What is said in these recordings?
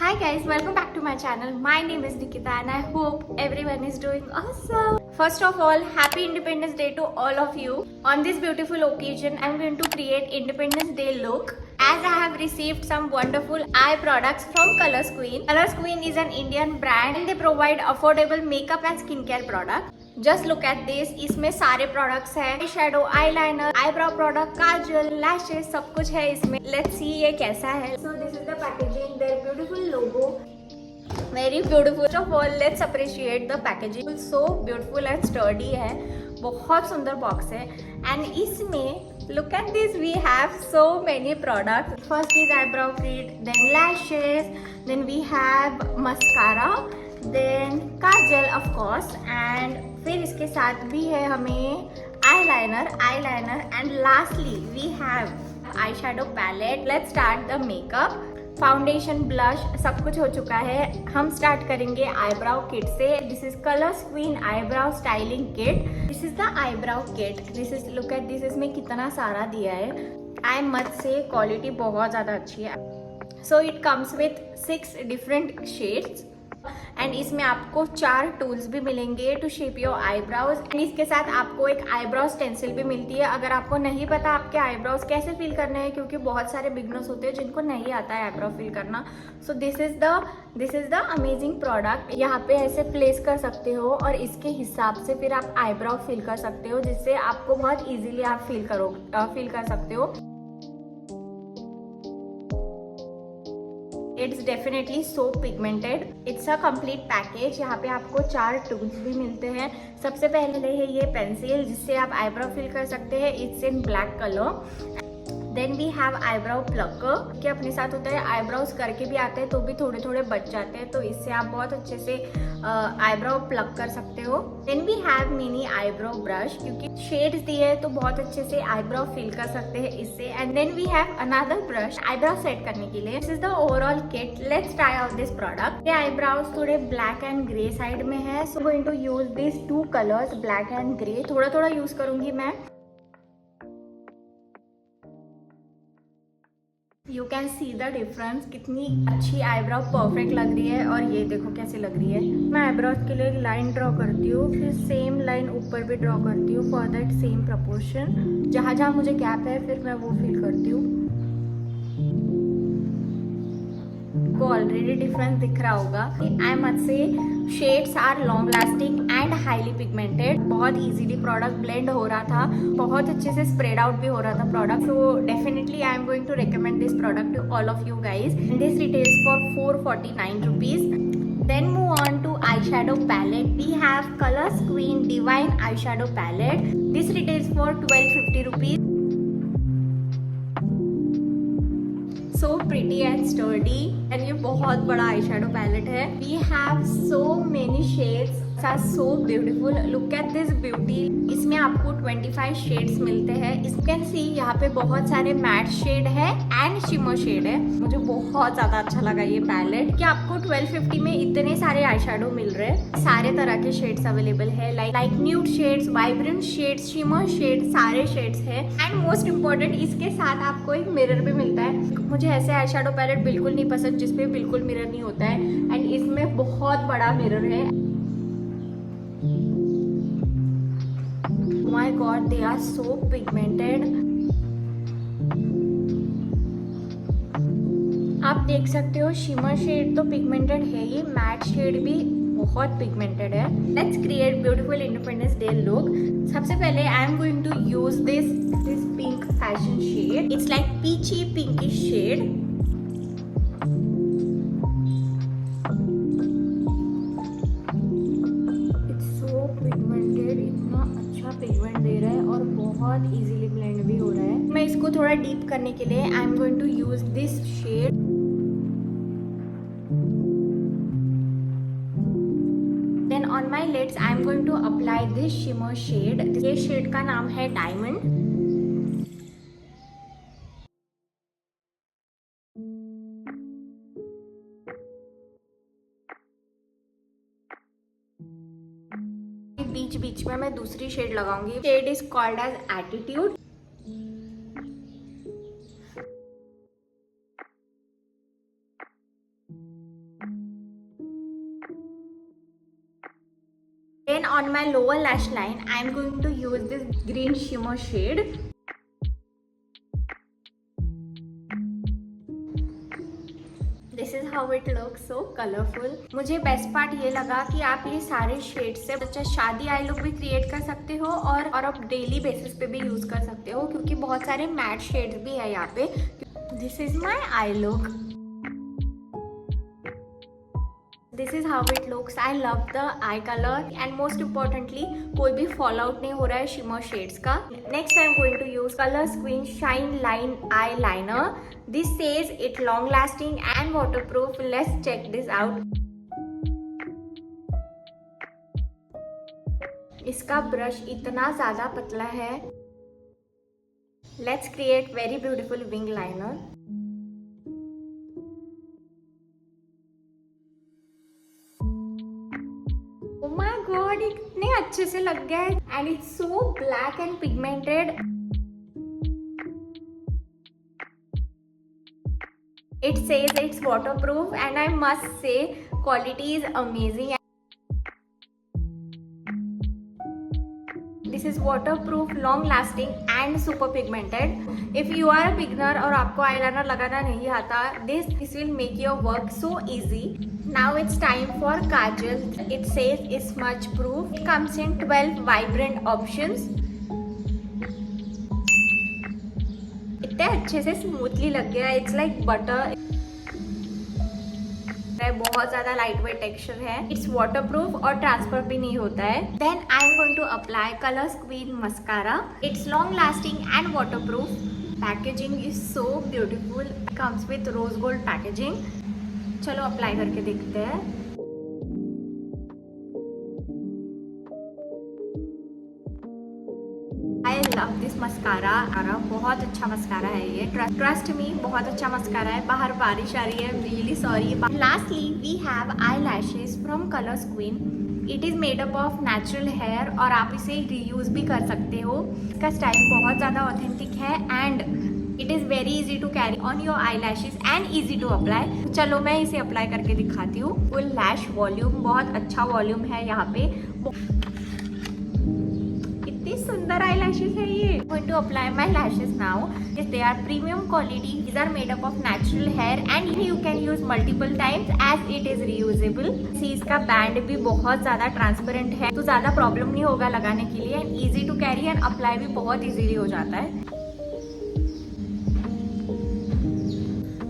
Hi guys, welcome back to my channel. My name is Nikita and I hope everyone is doing awesome. First of all, happy Independence Day to all of you. On this beautiful occasion, I'm going to create Independence Day look as I have received some wonderful eye products from Colors Queen. Colors Queen is an Indian brand and they provide affordable makeup and skincare products. Just look at this, इसमें सारे products हैं, eye shadow, eyeliner, eyebrow product, kajal, lashes, सब कुछ है इसमें. Let's see ये कैसा है. So this is the packaging, their beautiful logo, very beautiful. First of all let's appreciate the packaging, so beautiful and sturdy है, बहुत सुंदर बॉक्स है. एंड इसमें look at this, we have so many products. First is eyebrow kit, then lashes, then we have mascara, then kajal of course, and फिर इसके साथ भी है हमें eyeliner and lastly we have eye shadow palette. Let's start the makeup. Foundation, blush सब कुछ हो चुका है. हम स्टार्ट करेंगे आईब्राउ किट से. This is Colors Queen eyebrow styling kit. This is the eyebrow kit. This is look at this, इसमें कितना सारा दिया है. आई मत से क्वालिटी बहुत ज़्यादा अच्छी है. So it comes with 6 different shades and इसमें आपको 4 टूल्स भी मिलेंगे to shape your eyebrows. And इसके साथ आपको एक आईब्राउ स्टेंसिल भी मिलती है. अगर आपको नहीं पता आपके आईब्राउज कैसे फिल करने हैं, क्योंकि बहुत सारे बिगनर्स होते हैं जिनको नहीं आता है आईब्राउ फिल करना. सो this is the amazing product. यहाँ पे ऐसे प्लेस कर सकते हो और इसके हिसाब से फिर आप आईब्राउ फिल कर सकते हो, जिससे आपको बहुत ईजिली आप फिल कर सकते हो. It's definitely so pigmented. It's a complete package. यहाँ पे आपको 4 टूल्स भी मिलते हैं. सबसे पहले है ये पेंसिल, जिससे आप आईब्राउ फिल कर सकते हैं. It's in black colour. Then we have eyebrow plucker, कि अपने साथ होता है आईब्राउज करके भी आते हैं तो भी थोड़े थोड़े बच जाते हैं, तो इससे आप बहुत अच्छे से आईब्राउ प्लक कर सकते हो. Then we have mini eyebrow brush, क्योंकि शेड्स दिए हैं तो बहुत अच्छे से आईब्राउ फिल कर सकते हैं इससे. And then we have another brush eyebrow set करने के लिए. This is the overall kit. Let's try out this product. ये आईब्राउज थोड़े ब्लैक एंड ग्रे साइड में है, so going to use this 2 colours, black and grey. थोड़ा थोड़ा use करूंगी मैं. You can see the difference. कितनी अच्छी आईब्राउ परफेक्ट लग रही है और ये देखो कैसी लग रही है. मैं आईब्राउज के लिए एक लाइन ड्रॉ करती हूँ, फिर सेम लाइन ऊपर भी ड्रॉ करती हूँ फॉर दैट सेम प्रपोर्शन. जहाँ जहाँ मुझे गैप है फिर मैं वो फिल करती हूँ. को ऑलरेडी डिफरेंस दिख रहा होगा. I must say shades are long lasting and highly pigmented. बहुत इजीली प्रोडक्ट ब्लेंड हो रहा था, बहुत अच्छे से स्प्रेड आउट भी हो रहा था product. So definitely I am going to recommend this product to all of you guys. This retails for 449 rupees. Then move on to eyeshadow palette. We have Colors Queen Divine Eyeshadow Palette. This retails for 1250 rupees. So pretty and sturdy, and ये बहुत बड़ा आई shadow palette है. We have so many shades, so beautiful. Look at this beauty. इसमें आपको 25 shades मिलते हैं. You can see यहाँ पे बहुत सारे मैट शेड है एंड शिमर शेड है. मुझे बहुत ज्यादा अच्छा लगा ये पैलेट, कि आपको 1250 में इतने सारे आई शेडो मिल रहे हैं. सारे तरह के शेड्स अवेलेबल है, like nude shades, vibrant shades, shimmer shade, सारे शेड्स है. एंड मोस्ट इम्पोर्टेंट, इसके साथ आपको एक मिरर भी मिलता है. मुझे ऐसे आई शेडो पैलेट बिल्कुल नहीं पसंद जिसपे बिल्कुल मिरर नहीं होता है, एंड इसमें बहुत बड़ा मिरर है. My God, they are so pigmented. आप देख सकते हो शिमर शेड तो पिगमेंटेड है ही, मैट शेड भी बहुत पिगमेंटेड है. Let's create beautiful independence day look. सबसे पहले I am going to use this pink fashion shade. It's like peachy pinkish shade. Pigment दे रहा है और बहुत इजीली ब्लेंड भी हो रहा है. मैं इसको थोड़ा डीप करने के लिए I am going to use this shade. Then on my lids I am going to apply this shimmer shade. ये शेड का नाम है डायमंड. बीच बीच में मैं दूसरी शेड लगाऊंगी. Shade is called as attitude. on my lower lash line, I am going to use this green shimmer shade. This is how it looks, so colorful. मुझे best part ये लगा कि आप ये सारे शेड से अच्छा शादी आई लुक भी क्रिएट कर सकते हो और आप डेली बेसिस पे भी यूज कर सकते हो, क्योंकि बहुत सारे मैट शेड्स भी है यहाँ पे. This is my eye look. This is how it looks. I love the eye colour and most importantly कोई भी फॉल आउट नहीं हो रहा है शिमर शेड्स का. Next I am going to use Colors Queen shine line eyeliner. This says it long lasting and waterproof. Let's check this out. इसका brush इतना ज़्यादा पतला है. Let's create very beautiful wing liner. Oh my God, इतने अच्छे से लग गया है and it's so black and pigmented. It says it's waterproof and I must say quality is amazing. This is waterproof, long lasting and super pigmented. If you are a beginner और आपको eyeliner लगाना नहीं आता, this will make your work so easy. Now it's time for Kajal. It says it's smudge proof. It comes in 12 vibrant options. इतने अच्छे से smoothly लग गया. It's like butter. बहुत ज्यादा लाइट वेट टेक्सचर है. इट्स वाटरप्रूफ और transfer भी नहीं होता है. Then I am going to apply Colors Queen mascara. It's long lasting and waterproof. Packaging is so beautiful. Comes with rose gold packaging. चलो apply करके देखते हैं. I love this mascara. बहुत अच्छा मस्कारा है ये. ट्रस्ट मी, बहुत अच्छा मस्कारा है. बाहर बारिश आ रही है. Really sorry. Lastly we have eyelashes from Colors Queen. It is made up of natural hair और आप इसे रीयूज भी कर सकते हो. इसका स्टाइल बहुत ज़्यादा ऑथेंटिक है and it is very easy to carry on your eyelashes and easy to apply. चलो मैं इसे अप्लाई करके दिखाती हूँ. फुल लैश वॉल्यूम, बहुत अच्छा वॉल्यूम है यहाँ पे. सुंदर आई लैशेज है ये. Going to apply my lashes now. Yes, they are premium quality. These are made up of natural hair and you can use multiple times as it is reusable. See, इसका band भी बहुत ज़्यादा transparent है, तो ज़्यादा problem नहीं होगा लगाने के लिए. And easy to carry and apply भी बहुत इजीली हो जाता है.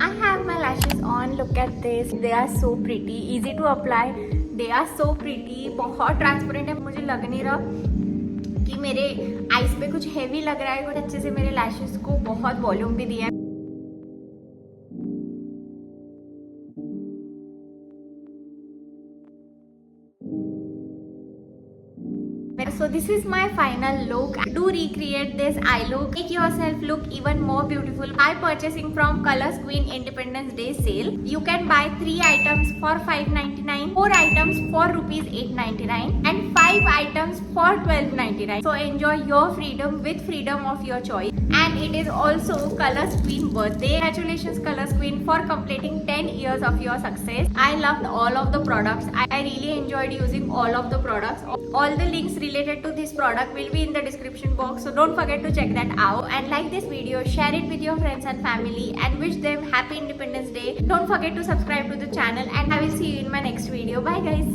I have my lashes on. Look at this. They are so pretty. Easy to apply. They are so pretty. बहुत ट्रांसपेरेंट है. मुझे लग नहीं रहा कि मेरे आईज पे कुछ हेवी लग रहा है. कुछ अच्छे से मेरे लैशेस को बहुत वॉल्यूम भी दिया है. So this is my final look. Do recreate this eye look. Make yourself look even more beautiful by purchasing from Colors Queen Independence Day sale. You can buy 3 items for $5.99, 4 items for ₹8.99 and 5 items for $12.99. So enjoy your freedom with freedom of your choice. And it is also Colors Queen birthday. Congratulations Colors Queen for completing 10 years of your success. I loved all of the products. I really enjoyed using all of the products. All the links related to this product will be in the description box, so don't forget to check that out. And like this video, share it with your friends and family and wish them happy Independence Day. Don't forget to subscribe to the channel and I will see you in my next video. Bye guys.